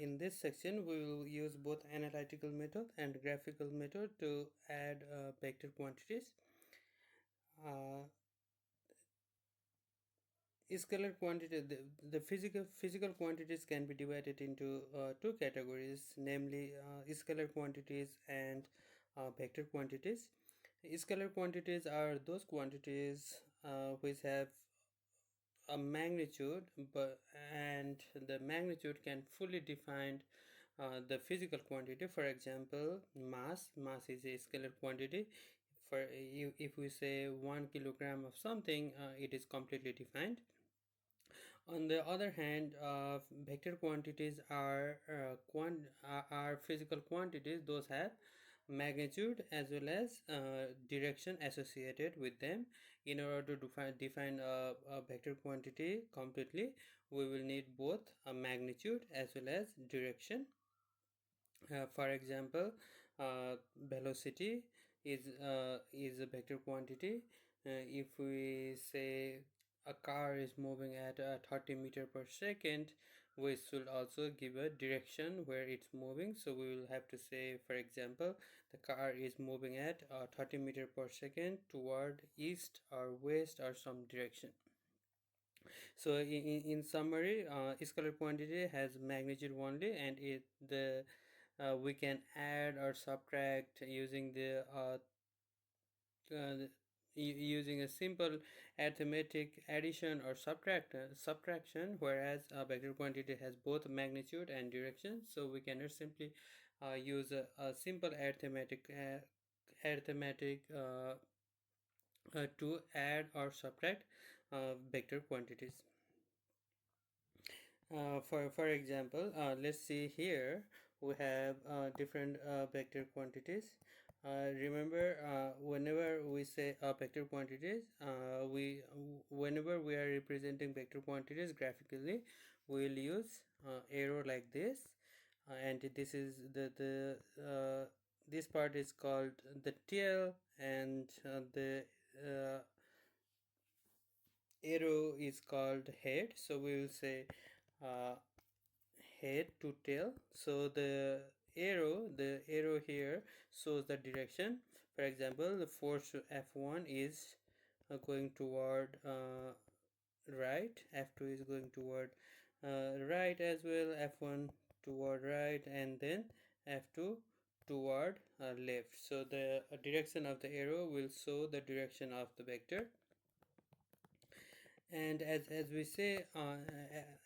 In this section, we will use both analytical method and graphical method to add vector quantities. Uh, Scalar quantity, the physical quantities can be divided into two categories, namely scalar quantities and vector quantities. Scalar quantities are those quantities which have a magnitude, and the magnitude can fully define the physical quantity. For example, mass is a scalar quantity. For you, if we say 1 kilogram of something, it is completely defined. On the other hand, vector quantities are physical quantities. Those have magnitude as well as direction associated with them. In order to define a vector quantity completely, we will need both a magnitude as well as direction. For example, velocity is a vector quantity. If we say a car is moving at 30 meter per second, we should also give a direction where it's moving. So we will have to say, for example, the car is moving at 30 meter per second toward east or west or some direction. So in summary, scalar quantity has magnitude only, and we can add or subtract using the uh, using a simple arithmetic addition or subtraction, whereas a vector quantity has both magnitude and direction. So we cannot simply use a simple arithmetic to add or subtract vector quantities. For example, let's see here we have different vector quantities. Remember, whenever we say vector quantities, whenever we are representing vector quantities graphically, we will use arrow like this, and this is this part is called the tail, and the arrow is called head. So we will say uh, head to tail. So the arrow here shows the direction. For example, the force F1 is going toward right, F2 is going toward right as well, F1 toward right, and then F2 toward left. So the direction of the arrow will show the direction of the vector. And as we say,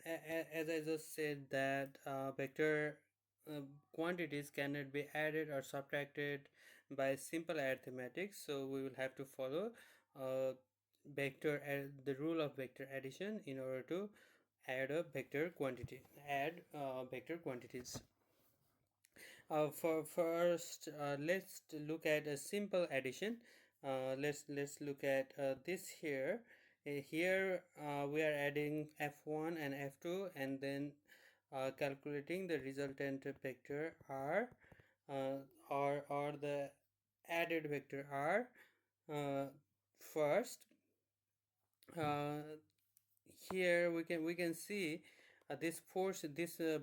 as I just said, that vector quantities cannot be added or subtracted by simple arithmetic. So we will have to follow the rule of vector addition in order to add vector quantities. For first, let's look at a simple addition. Let's look at this here. Here we are adding f1 and f2, and then calculating the resultant vector r, or the added vector r. First, uh, here we can see this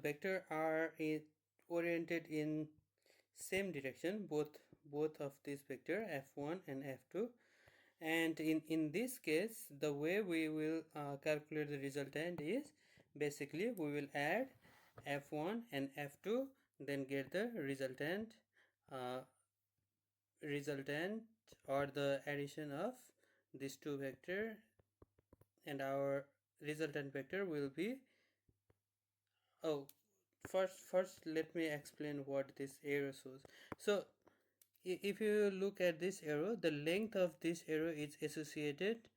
vector r is oriented in same direction, both of this vector f1 and f2. And in this case, the way we will calculate the resultant is basically we will add f1 and f2, then get the uh, resultant or the addition of these two vector, and our resultant vector will be, oh, first let me explain what this arrow shows. So if you look at this arrow, the length of this arrow is associated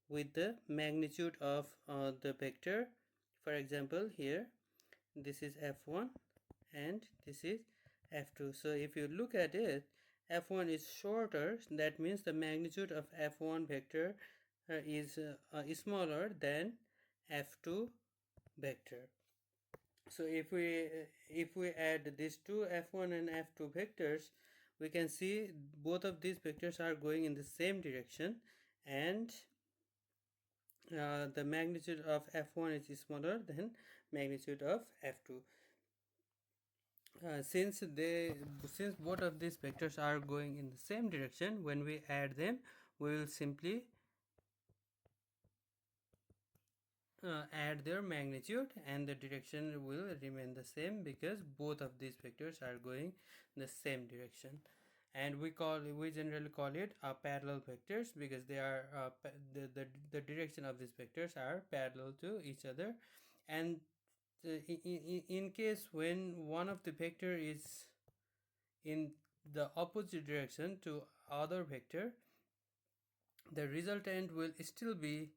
with the magnitude of the vector. For example, here this is f1 and this is f2. So if you look at it, f1 is shorter. That means the magnitude of f1 vector is smaller than f2 vector. So if we add these two f1 and f2 vectors, we can see both of these vectors are going in the same direction, and the magnitude of f1 is smaller than magnitude of f2. since both of these vectors are going in the same direction, when we add them, we will simply add their magnitude, and the direction will remain the same because both of these vectors are going the same direction. And we generally call it parallel vectors because they are the direction of these vectors are parallel to each other. And in case when one of the vector is in the opposite direction to other vector, the resultant will still be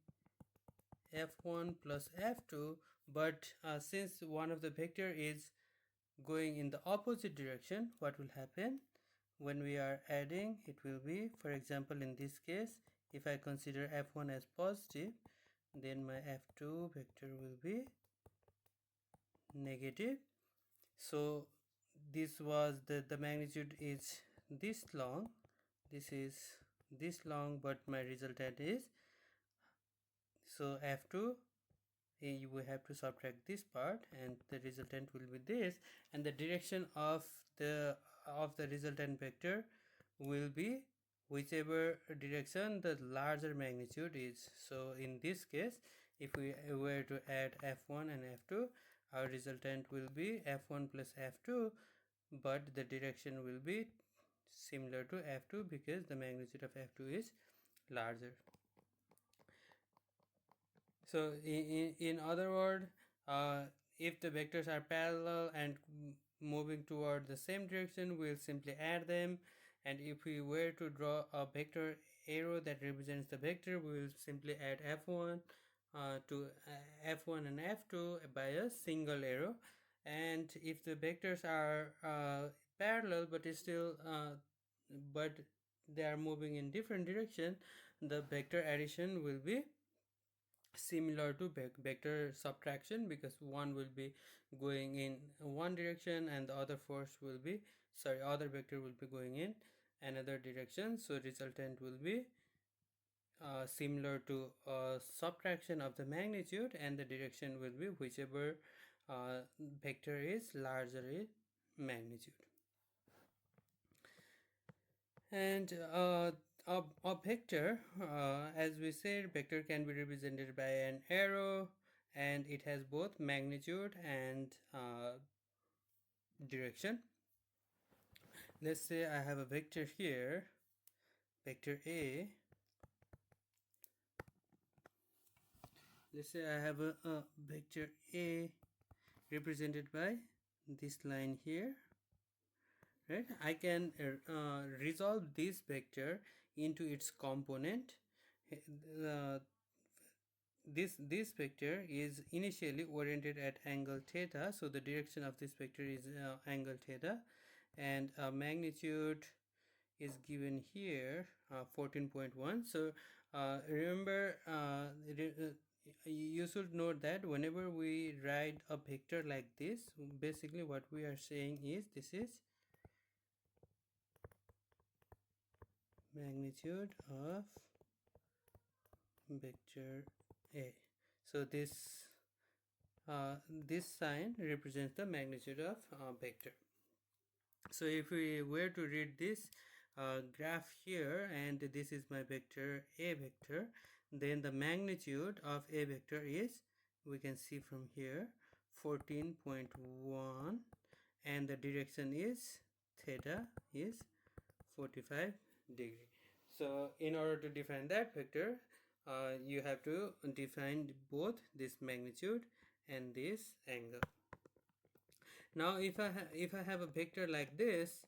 f1 plus f2, but since one of the vector is going in the opposite direction, what will happen when we are adding? It will be, for example, in this case, if I consider f1 as positive, then my f2 vector will be negative. So this was the magnitude is this long, this is this long, but my resultant is, so f2, you will have to subtract this part and the resultant will be this, and the direction of the resultant vector will be whichever direction the larger magnitude is. So in this case, if we were to add f1 and f2, our resultant will be f1 plus f2, but the direction will be similar to f2 because the magnitude of f2 is larger. So in other words, if the vectors are parallel and moving toward the same direction, we'll simply add them. And if we were to draw a vector arrow that represents the vector, we will simply add f1 to f1 and f2 by a single arrow. And if the vectors are parallel but still but they are moving in different direction, the vector addition will be similar to vector subtraction, because one will be going in one direction and the other vector will be going in another direction. So resultant will be similar to subtraction of the magnitude, and the direction will be whichever vector is larger in magnitude. And a vector, as we said, vector can be represented by an arrow, and it has both magnitude and direction. Let's say I have a vector here, vector A. Let's say I have a vector A represented by this line here, right? I can resolve this vector into its component. This vector is initially oriented at angle theta, so the direction of this vector is angle theta, and magnitude is given here 14.1. So remember, you should note that whenever we write a vector like this, basically what we are saying is this is magnitude of vector A. So this sign represents the magnitude of vector. So if we were to read this graph here, and this is my vector A vector, then the magnitude of A vector is, we can see from here, 14.1, and the direction is theta is 45 degree. So in order to define that vector, you have to define both this magnitude and this angle. Now if I have a vector like this,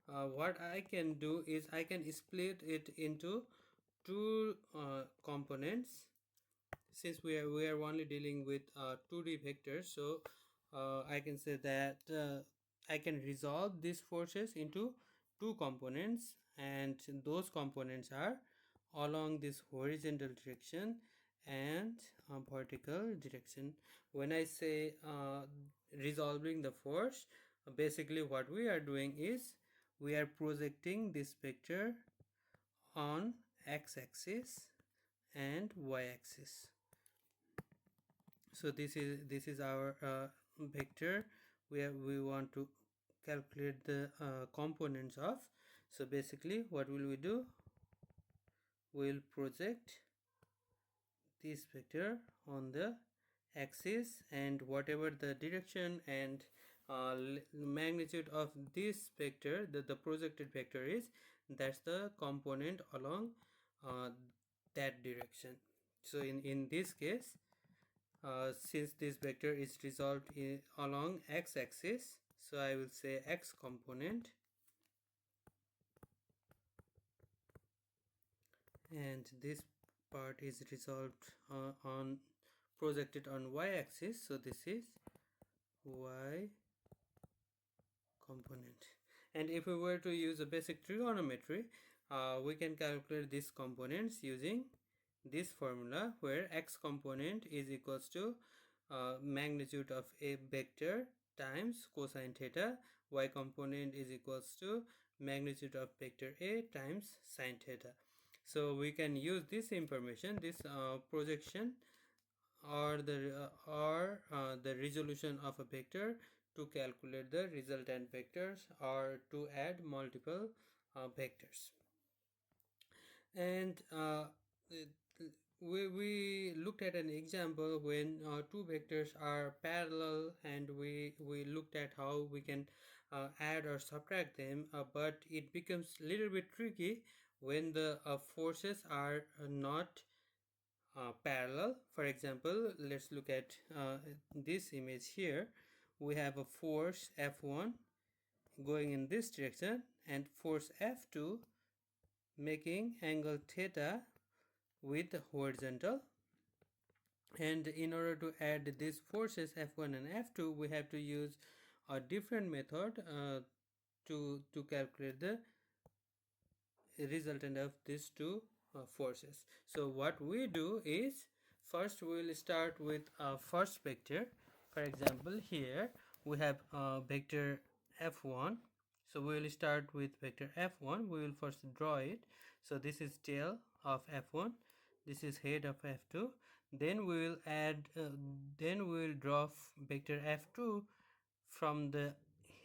what I can do is I can split it into two components. Since we are only dealing with 2D vectors, so I can say that I can resolve these forces into two components, and those components are along this horizontal direction and vertical direction. When I say resolving the force, basically what we are doing is we are projecting this vector on x-axis and y-axis. So this is our vector we want to calculate the components of. So basically what will we do? We'll project this vector on the axis, and whatever the direction and magnitude of this vector, the projected vector is, that's the component along uh, that direction. So in this case, since this vector is resolved along x-axis, so I will say x component, and this part is resolved on projected on y-axis, so this is y component. And if we were to use a basic trigonometry, we can calculate these components using this formula, where x component is equals to magnitude of a vector times cosine theta, y component is equals to magnitude of vector a times sine theta. So we can use this information, this projection, or the resolution of a vector, to calculate the resultant vectors or to add multiple vectors. And we looked at an example when two vectors are parallel, and we looked at how we can add or subtract them, but it becomes a little bit tricky when the forces are not parallel. For example, let's look at this image here. We have a force F1 going in this direction and force F2 making angle theta with horizontal. And in order to add these forces F1 and F2, we have to use a different method to calculate the resultant of these two forces. So what we do is, first we will start with a first vector. For example, here we have vector f1. So we will start with vector f1. We will first draw it. So this is tail of f1, this is head of f2. Then we will add then we will draw vector f2 from the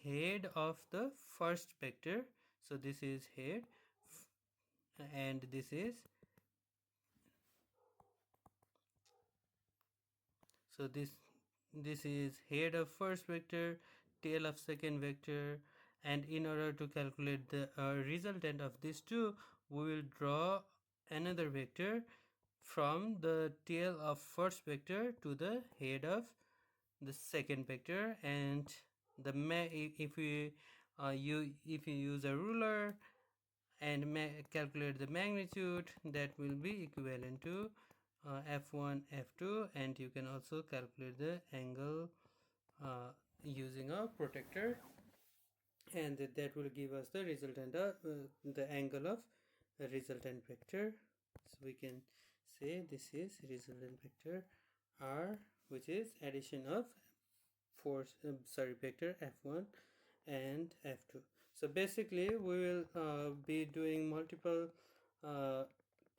head of the first vector. So this is head, and this is, so this is head of first vector, tail of second vector. And in order to calculate the resultant of these two, we will draw another vector from the tail of first vector to the head of the second vector. And the if we if you use a ruler and calculate the magnitude, that will be equivalent to f1 f2. And you can also calculate the angle using a protractor, and that will give us the resultant the angle of the resultant vector. So we can say this is resultant vector r, which is addition of force vector f1 and f2. So basically we will be doing multiple uh,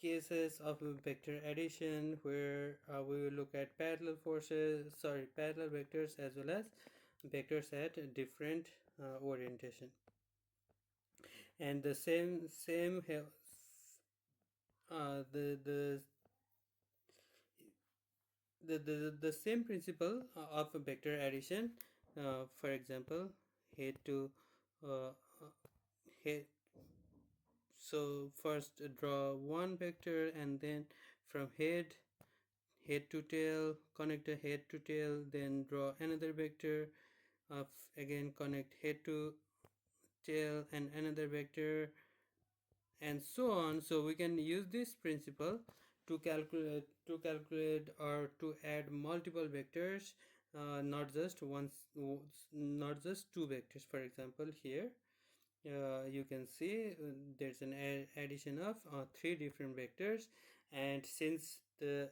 cases of vector addition, where we will look at parallel vectors, as well as vectors at different orientation. And the same the same principle of vector addition. For example, head to uh, head. So first draw one vector, and then from head to tail, connect a head to tail, then draw another vector of, again connect head to tail and another vector, and so on. So we can use this principle to calculate or to add multiple vectors, not just not just two vectors. For example, here you can see there's an addition of three different vectors. And since the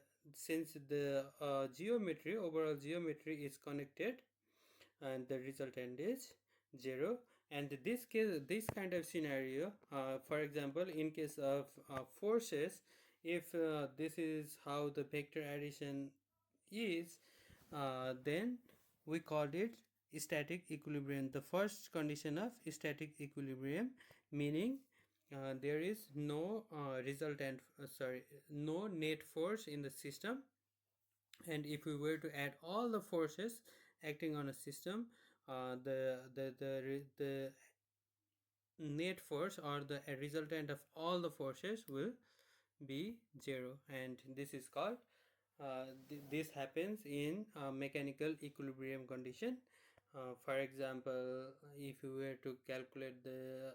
overall geometry is connected, and the resultant is 0. And this kind of scenario, for example, in case of forces, if this is how the vector addition is, then we called it static equilibrium. The first condition of static equilibrium, meaning there is no no net force in the system, and if we were to add all the forces acting on a system, the net force or the resultant of all the forces will be zero, and this is called this happens in mechanical equilibrium condition. For example, if you were to calculate the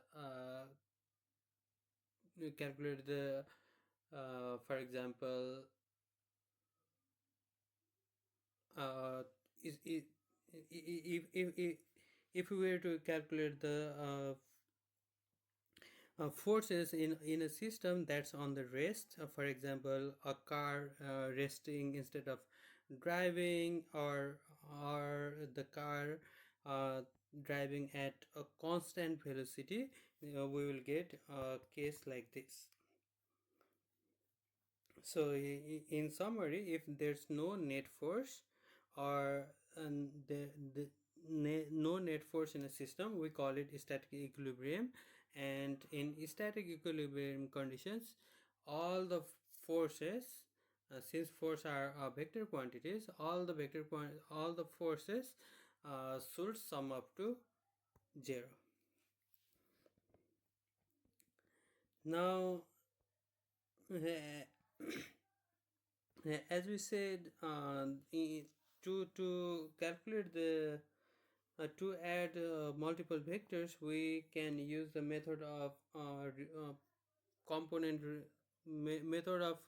for example uh, is if we were to calculate the forces in a system that's on the rest, for example a car resting instead of driving, or the car uh, driving at a constant velocity, we will get a case like this. So in summary, if there's no net force or no net force in a system, we call it static equilibrium. And in static equilibrium conditions, all the forces, since force are vector quantities, all the forces should sum up to 0. Now as we said, to calculate the to add multiple vectors, we can use the method of method of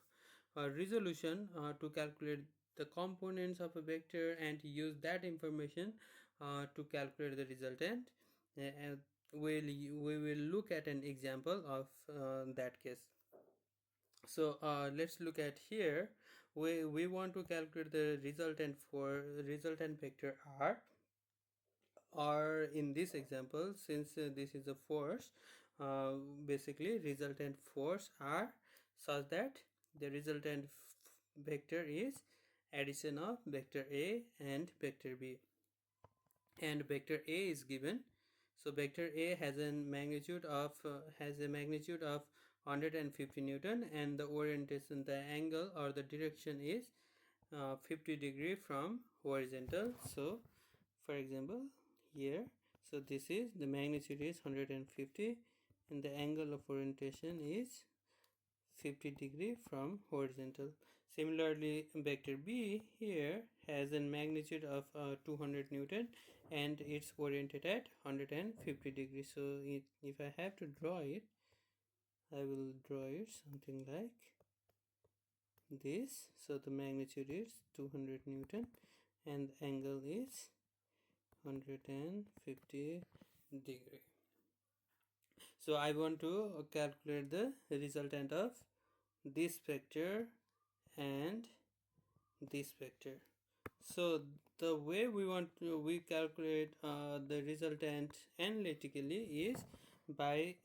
resolution to calculate the components of a vector and use that information to calculate the resultant. And we will look at an example of that case. So let's look at here. We want to calculate the resultant vector r, or in this example, since this is a force, basically resultant force r, such that the resultant vector is addition of vector a and vector b, and vector a is given. So vector a has a magnitude of 150 Newton, and the orientation, the angle or the direction is 50 degree from horizontal. So for example here, so this is the magnitude is 150 and the angle of orientation is 50 degree from horizontal. Similarly, vector b here has a magnitude of 200 Newton and it's oriented at 150 degrees. So if I have to draw it, I will draw it something like this. So the magnitude is 200 Newton and the angle is 150 degree. So I want to calculate the resultant of this vector and this vector. So the way we calculate the resultant analytically is by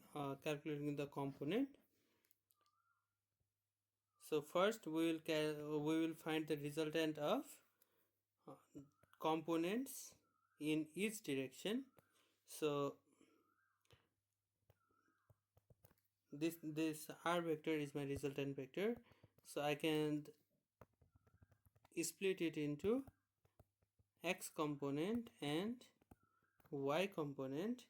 calculating the component. So first we will find the resultant of uh, components in each direction. So this r vector is my resultant vector, so I can split it into x component and y component.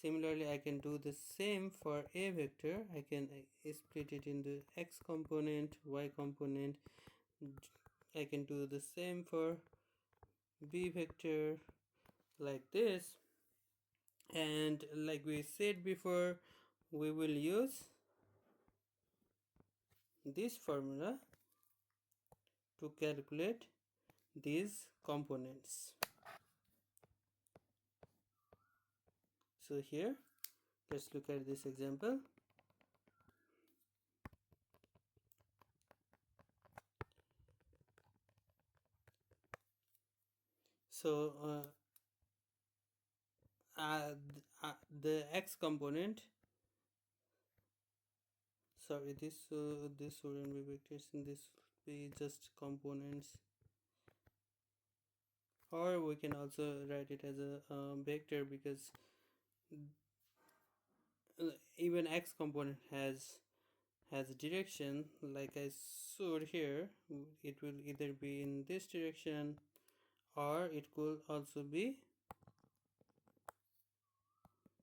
Similarly, I can do the same for a vector. I can split it into x component, y component. I can do the same for b vector, like this. And like we said before, we will use this formula to calculate these components. So here, let's look at this example. So the x component, sorry, this wouldn't be vectors, and this would be just components. or we can also write it as a vector, because even x component has direction, like I showed here. It will either be in this direction, or it could also be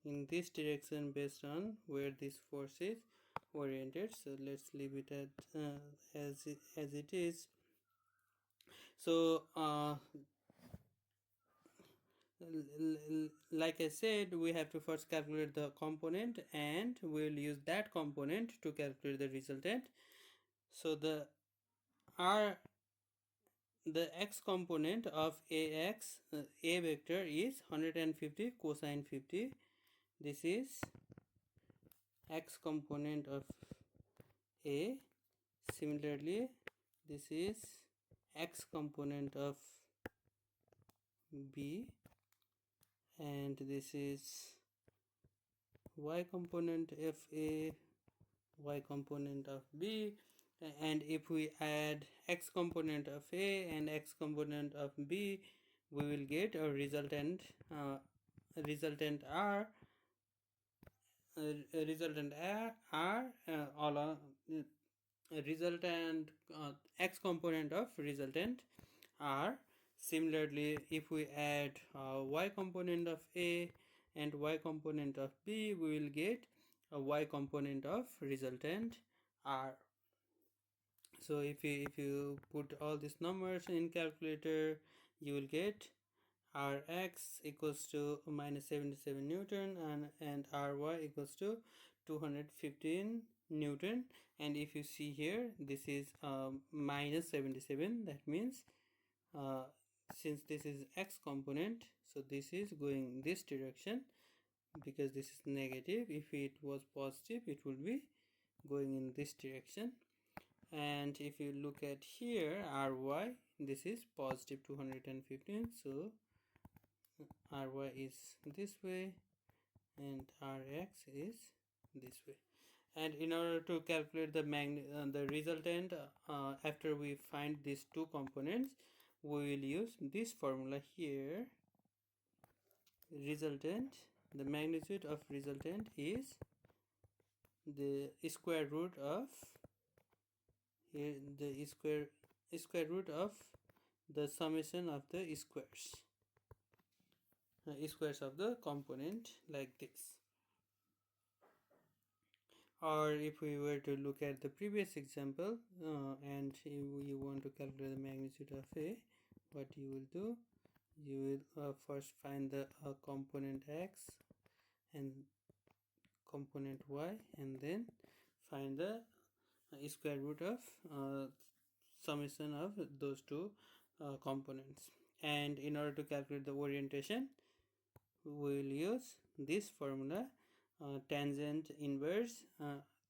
in this direction based on where this force is oriented. So let's leave it at as it is. So like I said, we have to first calculate the component, and we'll use that component to calculate the resultant. So the x component of ax, a vector, is 150 cosine 50. This is x component of a. Similarly, this is x component of b, and this is y component of a, y component of b. And if we add x component of a and x component of b, we will get a resultant r, all resultant x component of resultant r. Similarly, if we add y component of a and y component of b, we will get a y component of resultant r. So if you put all these numbers in calculator, you will get Rx equals to minus 77 Newton, and Ry equals to 215 Newton. And if you see here, this is minus 77. That means uh, since this is x component, so this is going this direction, because this is negative. If it was positive, it will be going in this direction. And if you look at here, Ry, this is positive 215, so Ry is this way and Rx is this way. And in order to calculate the resultant, after we find these two components, we will use this formula here. Resultant, the magnitude of resultant is the square root of the square root of the summation of the squares of the component, like this. Or if we were to look at the previous example, and you want to calculate the magnitude of a, what you will do, you will first find the component x and component y, and then find the square root of summation of those two components. And in order to calculate the orientation, we will use this formula, tangent inverse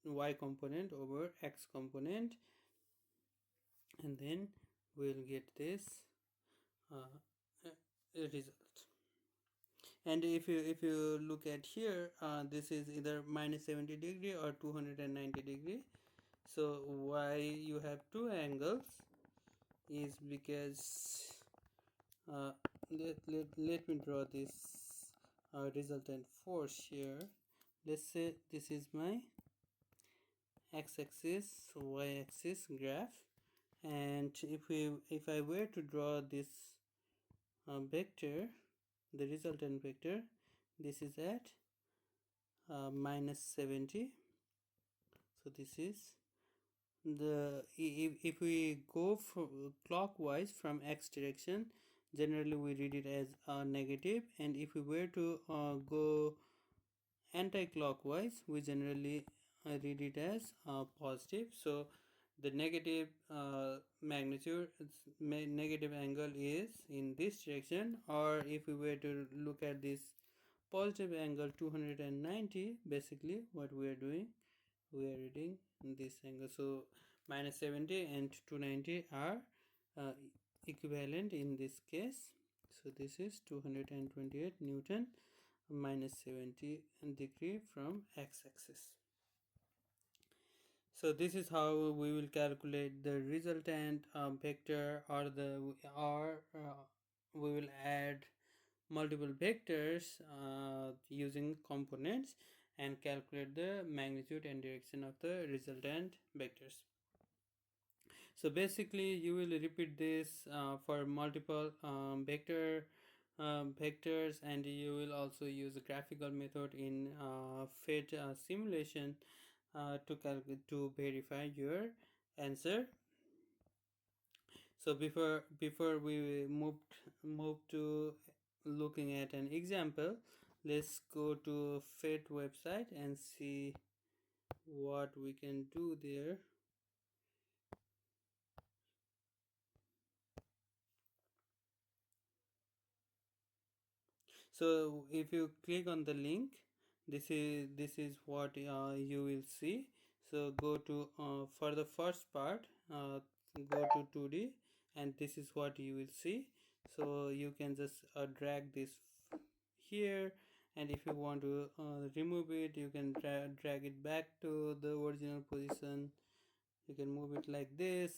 y component over x component, and then we'll get this result. And if you look at here, this is either minus 70 degree or 290 degree. So why you have two angles is because let me draw this resultant force here. Let's say this is my x-axis, y-axis graph, and if I were to draw this vector, the resultant vector, this is at minus 70. So this is the, if we go clockwise from x direction, generally we read it as negative, and if we were to go anti-clockwise, we generally read it as positive. So the negative magnitude, negative angle is in this direction, or if we were to look at this positive angle 290, basically what we are doing, we are reading this angle. So minus 70 and 290 are equivalent in this case. So this is 228 Newton minus 70 degree from x-axis. So this is how we will calculate the resultant vector, or we will add multiple vectors using components and calculate the magnitude and direction of the resultant vectors. So basically you will repeat this for multiple vectors, and you will also use a graphical method in fit simulation to verify your answer. So before we move to looking at an example, let's go to fit website and see what we can do there. So if you click on the link, this is what you will see. So go to for the first part, go to 2D, and this is what you will see. So you can just drag this here, and if you want to remove it, you can drag it back to the original position. You can move it like this,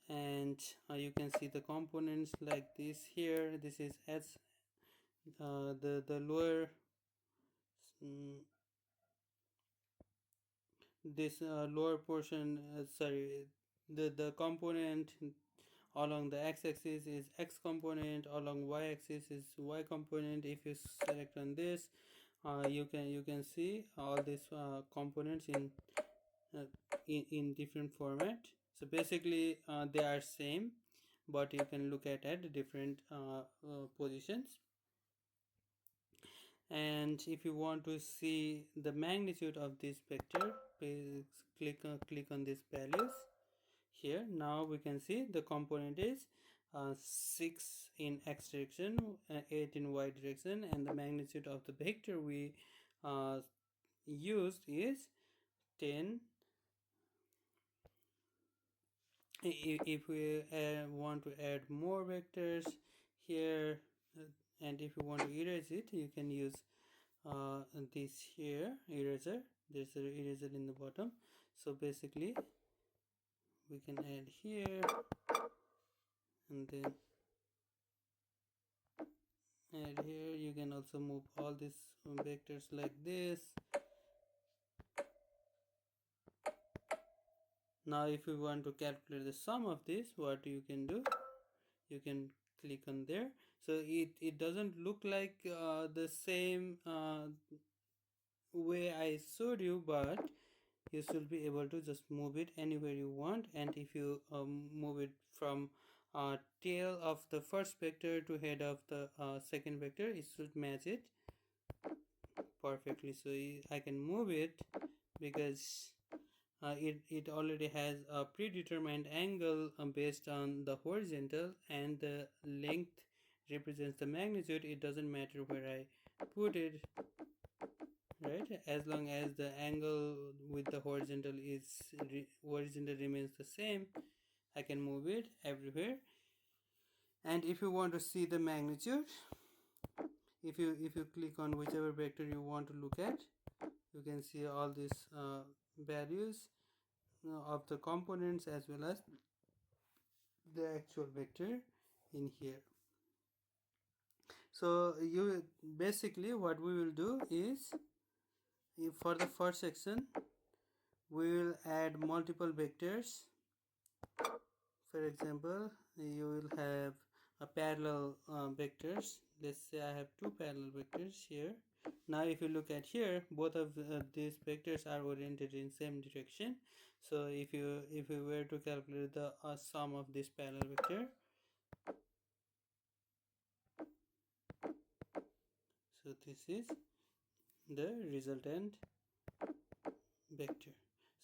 and you can see the components like this here. This is as the lower mm, this lower portion, sorry, the component along the x-axis is x component, along y-axis is y component. If you select on this, you can see all these components uh, in different format. So basically they are same, but you can look at different positions. And if you want to see the magnitude of this vector, please click on these values here. Now we can see the component is 6 in x direction, 8 in y direction, and the magnitude of the vector we uh, used is 10. If we want to add more vectors here, and if you want to erase it, you can use this here eraser. There's an eraser in the bottom. So basically we can add here, and then add here. You can also move all these vectors like this. Now if you want to calculate the sum of this, what you can do, you can click on there. So it doesn't look like the same way I showed you, but you should be able to just move it anywhere you want. And if you move it from tail of the first vector to head of the second vector, it should match it perfectly. So I can move it because it already has a predetermined angle based on the horizontal, and the length represents the magnitude. It doesn't matter where I put it, right? As long as the angle with the horizontal horizontal remains the same, I can move it everywhere. And if you want to see the magnitude, if you click on whichever vector you want to look at, you can see all these values of the components as well as the actual vector in here. So you basically what we will do is, for the first section we will add multiple vectors. For example, you will have a parallel vectors. Let's say I have two parallel vectors here. Now if you look at here, both of these vectors are oriented in same direction. So if you were to calculate the sum of this parallel vector, so this is the resultant vector.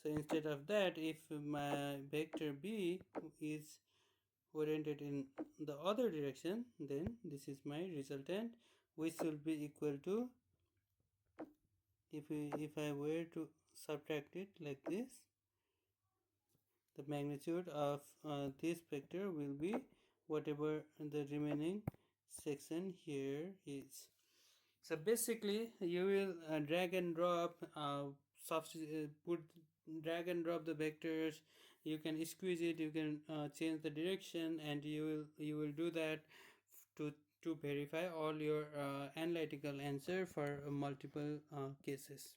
So instead of that, if my vector b is oriented in the other direction, then this is my resultant, which will be equal to, if I were to subtract it like this, the magnitude of this vector will be whatever the remaining section here is. So basically you will drag and drop put drag and drop the vectors. You can squeeze it, you can change the direction, and you will do that to verify all your analytical answer for multiple cases.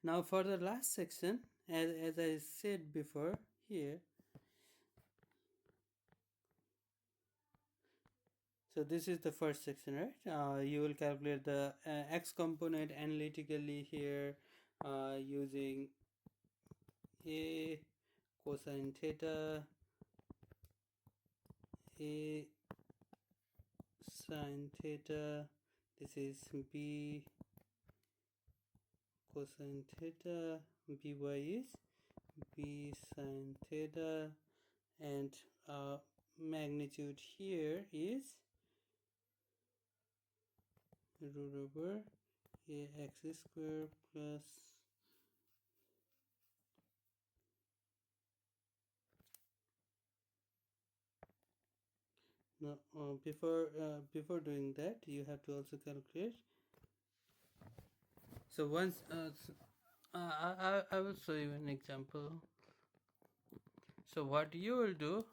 Now for the last section, as I said before here, so this is the first section, right? You will calculate the x component analytically here using a cosine theta, a sine theta, this is b cosine theta, by is b sine theta, and magnitude here is root over ax square plus no before doing that you have to also calculate. So once I will show you an example. So what you will do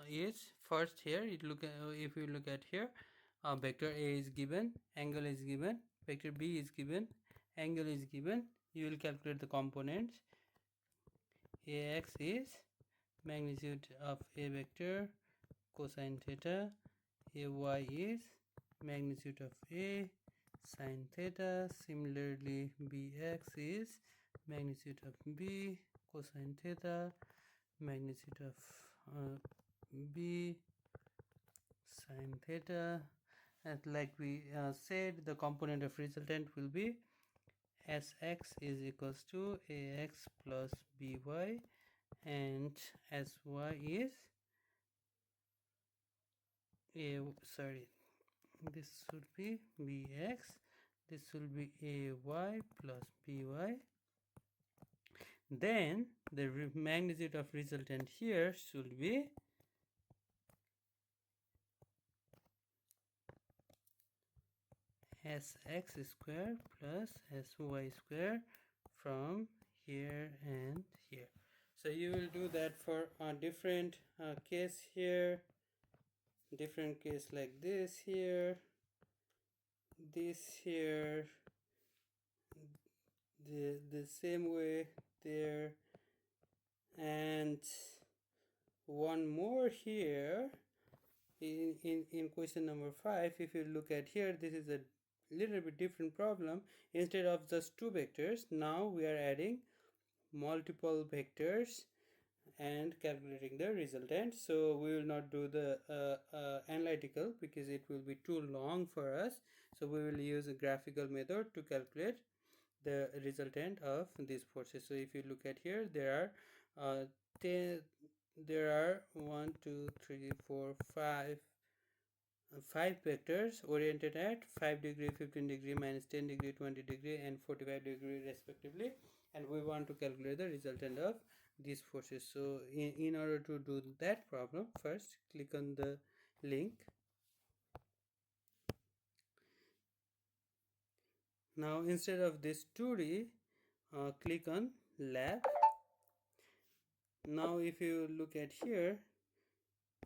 is first here you look at, if you look at here, vector a is given, angle is given, vector b is given, angle is given. You will calculate the components. Ax is magnitude of a vector cosine theta, ay is magnitude of a sine theta. Similarly, bx is magnitude of b cosine theta, magnitude of b sine theta. And like we said, the component of resultant will be Sx is equals to ax plus by, and Sy is this should be bx, this will be ay plus by. Then the magnitude of resultant here should be sx square plus sy square from here and here. So you will do that for a different case here, different case like this here, this here, the same way there, and one more here in question number 5. If you look at here, this is a little bit different problem. Instead of just two vectors, now we are adding multiple vectors and calculating the resultant. So we will not do the analytical because it will be too long for us. So we will use a graphical method to calculate the resultant of these forces. So if you look at here, there are 10, there are 1 2 3 4 5 vectors oriented at 5 degree, 15 degree, minus 10 degree, 20 degree, and 45 degree respectively, and we want to calculate the resultant of these forces. So in order to do that problem, first click on the link. Now instead of this 2D, click on lab. Now if you look at here,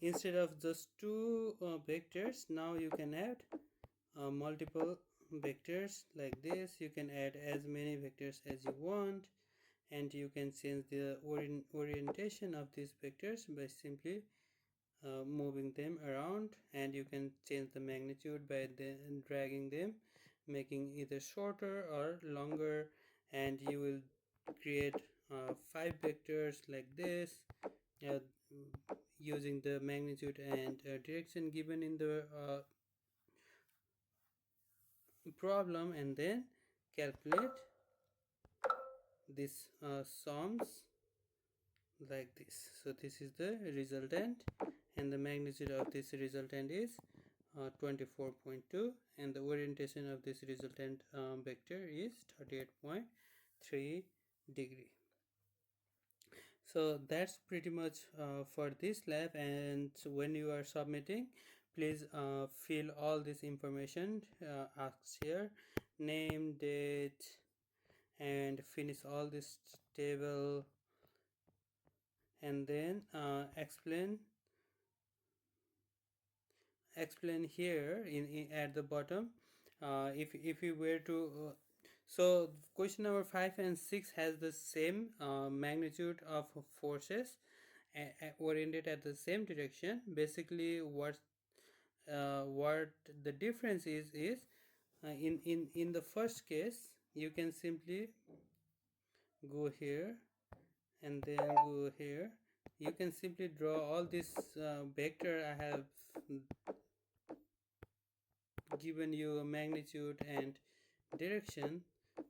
instead of just two vectors, now you can add multiple vectors like this. You can add as many vectors as you want, and you can change the orientation of these vectors by simply moving them around, and you can change the magnitude by dragging them, making either shorter or longer, and you will create 5 vectors like this uh, using the magnitude and direction given in the problem, and then calculate this sums like this. So this is the resultant, and the magnitude of this resultant is 24.2, and the orientation of this resultant vector is 38.3 degree. So that's pretty much for this lab, and when you are submitting, please fill all this information asked here, name, date, and finish all this table, and then explain explain here in at the bottom. If we were to so question number 5 and 6 has the same magnitude of forces oriented at the same direction. Basically what the difference is in the first case you can simply go here and then go here. You can simply draw all this vector. I have given you a magnitude and direction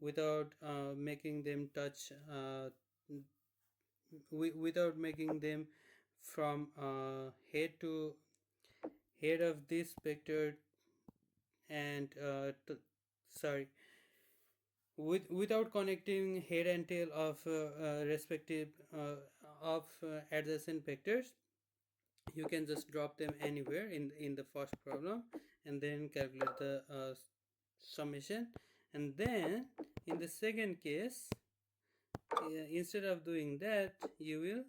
without making them touch without making them from head of this vector and sorry, without connecting head and tail of respective of adjacent vectors. You can just drop them anywhere in the first problem and then calculate the summation. And then in the second case, instead of doing that, you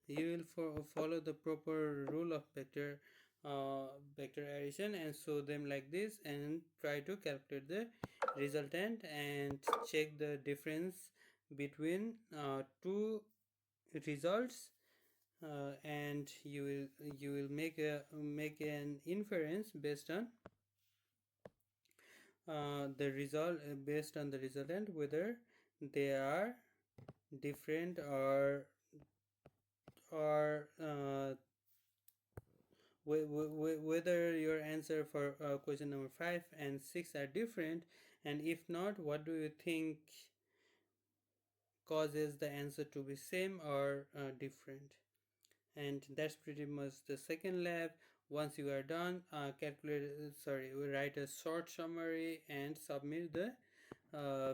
will follow the proper rule of vector addition and show them like this and try to calculate the resultant and check the difference between two results, and you will make an inference based on the result based on the resultant, whether they are different or whether your answer for question number 5 and 6 are different, and if not, what do you think causes the answer to be same or different. And that's pretty much the second lab. Once you are done, write a short summary and submit the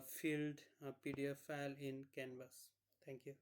filled PDF file in Canvas. Thank you.